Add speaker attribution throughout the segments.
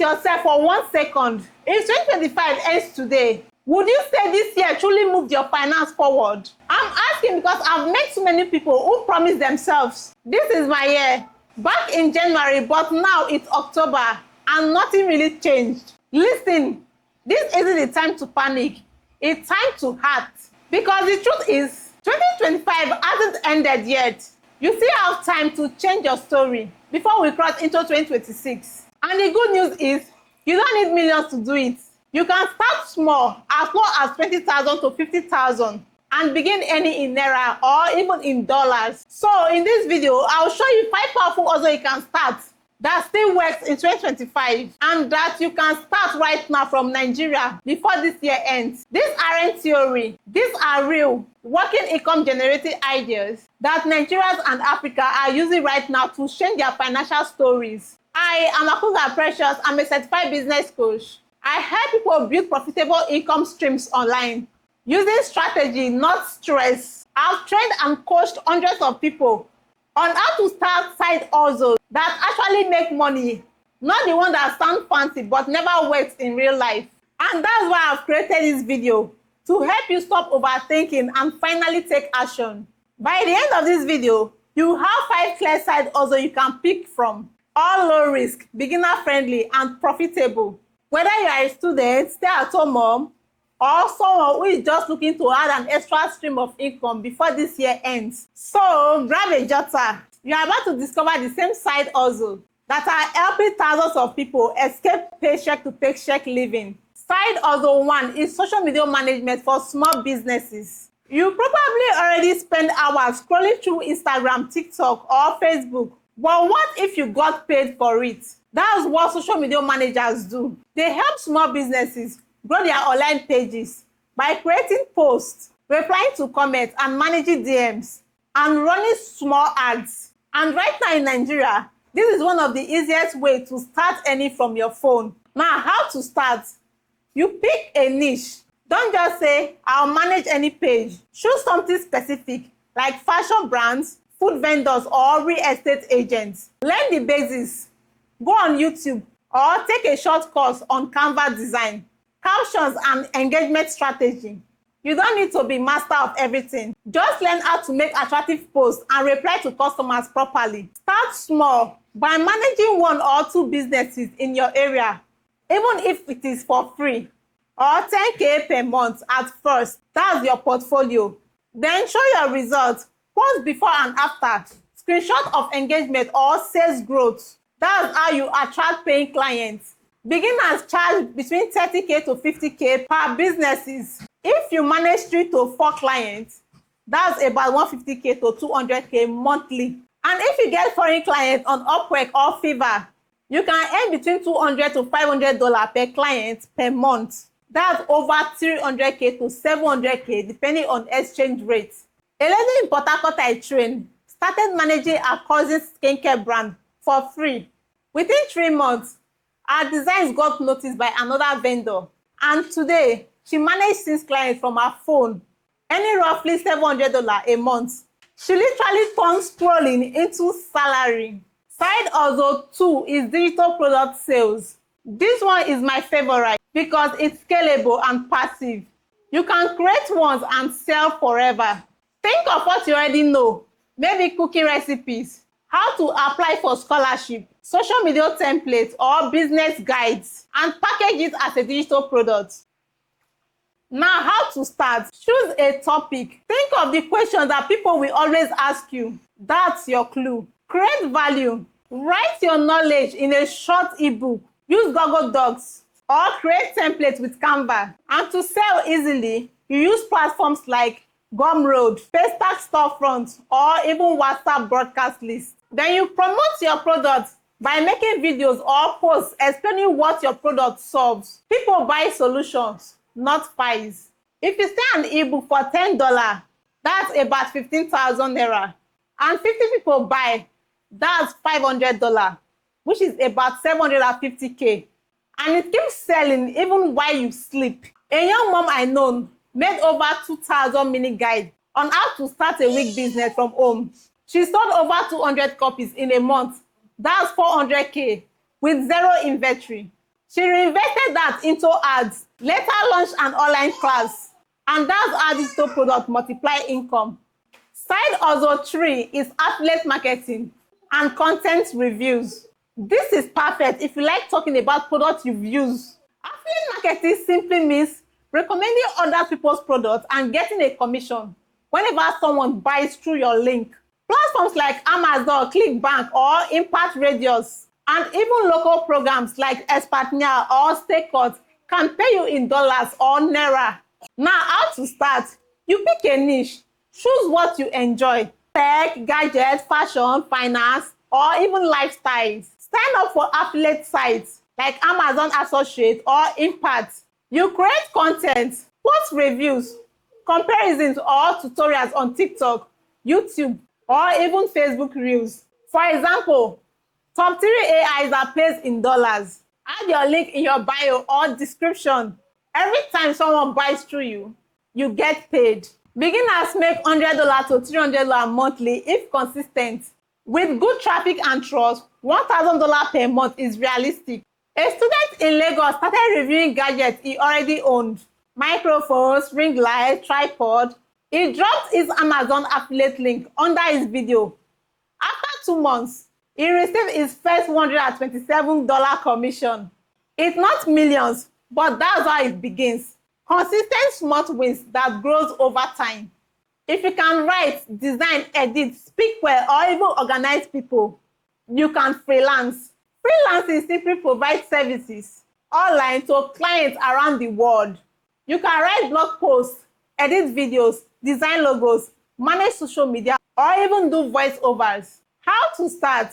Speaker 1: yourself for 1 second. If 2025 ends today, would you say this year truly moved your finance forward? I'm asking because I've met so many people who promise themselves, this is my year, back in January, but now it's October and nothing really changed. Listen, this isn't the time to panic. It's time to act. Because the truth is, 2025 hasn't ended yet. You still have time to change your story before we cross into 2026. And the good news is, you don't need millions to do it. You can start small, as low as 20,000 to 50,000, and begin earning in naira or even in dollars. So in this video, I'll show you 5 powerful hustles you can start that still works in 2025 and that you can start right now from Nigeria before this year ends. These aren't theory. These are real working income generating ideas that Nigerians and Africa are using right now to change their financial stories. I am Akugha Precious. I'm a certified business coach. I help people build profitable income streams online using strategy, not stress. I've trained and coached hundreds of people on how to start side hustles that actually make money, not the one that sound fancy but never works in real life. And that's why I've created this video, to help you stop overthinking and finally take action. By the end of this video, you have 5 clear side hustles you can pick from, all low risk, beginner friendly, and profitable. Whether you are a student, stay-at-home mom, or someone who is just looking to add an extra stream of income before this year ends. So grab a jotter. You are about to discover the same side hustle that are helping thousands of people escape paycheck to paycheck living. Side hustle 1 is social media management for small businesses. You probably already spend hours scrolling through Instagram, TikTok, or Facebook. But what if you got paid for it? That's what social media managers do. They help small businesses grow their online pages by creating posts, replying to comments, and managing DMs, and running small ads. And right now in Nigeria, this is one of the easiest ways to start earning from your phone. Now, how to start? You pick a niche. Don't just say, I'll manage any page. Choose something specific, like fashion brands, food vendors, or real estate agents. Learn the basics. Go on YouTube or take a short course on Canva design, captions, and engagement strategy. You don't need to be master of everything. Just learn how to make attractive posts and reply to customers properly. Start small by managing 1 or 2 businesses in your area, even if it is for free, or 10K per month at first. That's your portfolio. Then show your results, post before and after, screenshot of engagement or sales growth. That's how you attract paying clients. Beginners charge between 30K to 50K per businesses. If you manage 3 to 4 clients, that's about 150K to 200K monthly. And if you get foreign clients on Upwork or Fiverr, you can earn between $200 to $500 per client per month. That's over 300K to 700K depending on exchange rates. A lady in Port Harcourt I trained started managing her cousin's skincare brand for free. Within 3 months, her designs got noticed by another vendor. And today, she manages 6 clients from her phone, earning roughly $700 a month. She literally turns scrolling into salary. Side hustle 2 is digital product sales. This one is my favorite because it's scalable and passive. You can create ones and sell forever. Think of what you already know, maybe cooking recipes, how to apply for scholarship, social media templates, or business guides, and package it as a digital product. Now, how to start? Choose a topic. Think of the questions that people will always ask you. That's your clue. Create value. Write your knowledge in a short ebook. Use Google Docs or create templates with Canva. And to sell easily, you use platforms like Gumroad, Paystack Storefront, or even WhatsApp broadcast lists. Then you promote your product by making videos or posts explaining what your product solves. People buy solutions, not files. If you sell an ebook for $10, that's about 15,000 naira. And 50 people buy, that's $500, which is about 750K. And it keeps selling even while you sleep. A young mom I know made over 2,000 mini guides on how to start a wig business from home. She sold over 200 copies in a month. That's 400K with zero inventory. She reinvested that into ads, later launched an online class, and that's how digital product multiply income. Side hustle 3 is affiliate marketing and content reviews. This is perfect if you like talking about products you've used. Affiliate marketing simply means recommending other people's products and getting a commission whenever someone buys through your link. Platforms like Amazon, ClickBank, or Impact Radius, and even local programs like Expertnia or Stakeout can pay you in dollars or naira. Now, how to start? You pick a niche, choose what you enjoy: tech, gadgets, fashion, finance, or even lifestyles. Sign up for affiliate sites like Amazon Associate or Impact. You create content, post reviews, comparisons, or tutorials on TikTok, YouTube, or even Facebook Reels. For example, top 3 AIs that pays in dollars. Add your link in your bio or description. Every time someone buys through you, you get paid. Beginners make $100 to $300 monthly if consistent. With good traffic and trust, $1,000 per month is realistic. A student in Lagos started reviewing gadgets he already owned: microphones, ring light, tripod. He dropped his Amazon affiliate link under his video. After 2 months, he received his first $127 commission. It's not millions, but that's how it begins. Consistent small wins that grows over time. If you can write, design, edit, speak well, or even organize people, you can freelance. Freelancing simply provides services online to clients around the world. You can write blog posts, edit videos, design logos, manage social media, or even do voiceovers. How to start?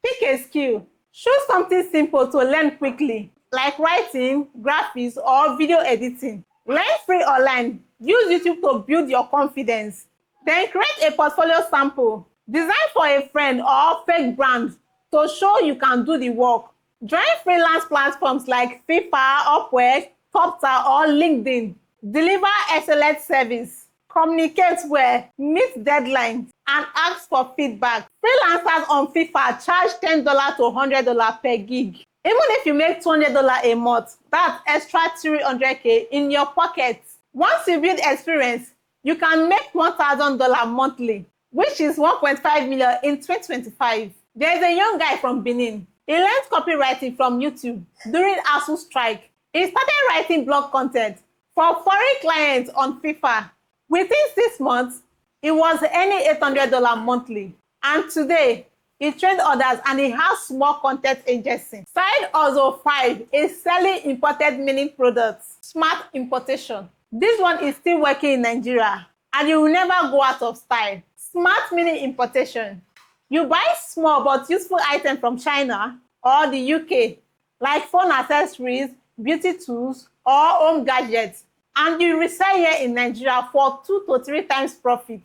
Speaker 1: Pick a skill. Choose something simple to learn quickly, like writing, graphics, or video editing. Learn free online. Use YouTube to build your confidence. Then create a portfolio sample. Design for a friend or fake brand to show you can do the work. Join freelance platforms like FIFA, Upwork, Topta, or LinkedIn. Deliver excellent service. Communicate well, meet deadlines, and ask for feedback. Freelancers on FIFA charge $10 to $100 per gig. Even if you make $200 a month, that's extra $300K in your pocket. Once you build experience, you can make $1,000 monthly, which is $1.5 million in 2025. There's a young guy from Benin. He learned copywriting from YouTube during ASU strike. He started writing blog content for foreign clients on FIFA. Within 6 months, he was earning $800 monthly. And today, he trained others and he has small content agency. Side hustle 5 is selling imported mini products. Smart importation. This one is still working in Nigeria and you will never go out of style. Smart mini importation. You buy small but useful items from China or the UK, like phone accessories, beauty tools, or home gadgets, and you resell here in Nigeria for 2 to 3 times profit.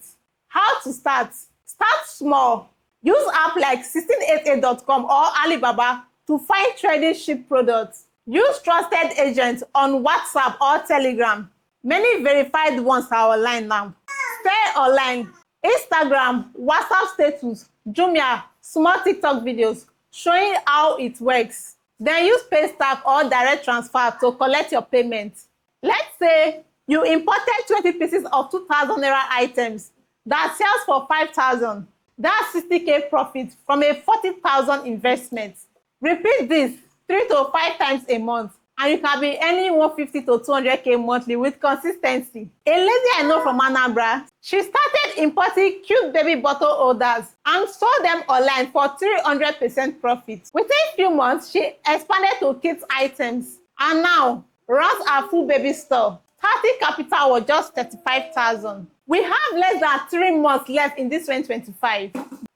Speaker 1: How to start? Start small. Use apps like 1688.com or Alibaba to find trading cheap products. Use trusted agents on WhatsApp or Telegram. Many verified ones are online now. Stay online. Instagram, WhatsApp status, Jumia, small TikTok videos showing how it works. Then use Paystack or direct transfer to collect your payment. Let's say you imported 20 pieces of 2,000 naira items that sells for 5,000. That's 60K profit from a 40,000 investment. Repeat this 3 to 5 times a month, and you can be earning 150 to 200K monthly with consistency. A lady I know from Anambra, she started importing cute baby bottle holders and sold them online for 300% profit. Within a few months, she expanded to kids items and now runs a full baby store. Starting capital was just 35,000. We have less than 3 months left in this 2025.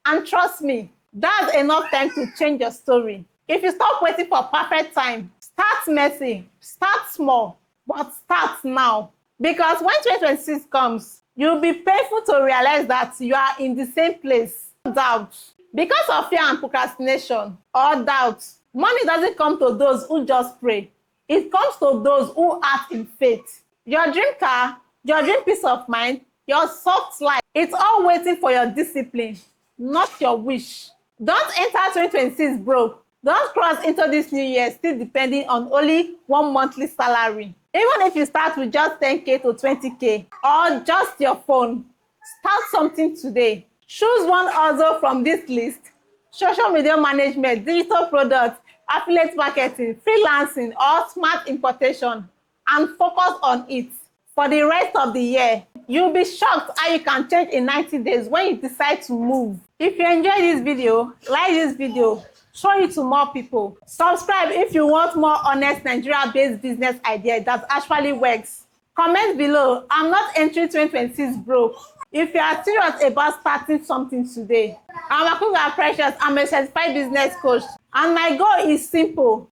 Speaker 1: And trust me, that's enough time to change your story. If you stop waiting for perfect time, start messy, start small, but start now. Because when 2026 comes, you'll be painful to realize that you are in the same place. Doubt. Because of fear and procrastination or doubt, money doesn't come to those who just pray. It comes to those who act in faith. Your dream car, your dream peace of mind, your soft life, it's all waiting for your discipline, not your wish. Don't enter 2026 broke. Don't cross into this new year still depending on only one monthly salary. Even if you start with just 10K to 20K or just your phone, start something today. Choose one hustle from this list: social media management, digital products, affiliate marketing, freelancing, or smart importation, and focus on it for the rest of the year. You'll be shocked how you can change in 90 days when you decide to move. If you enjoyed this video, like this video, show it to more people. Subscribe if you want more honest Nigeria-based business ideas that actually works. Comment below. I'm not entering 2026 broke. If you are serious about starting something today. I'm Akugha Precious. I'm a certified business coach, and my goal is simple: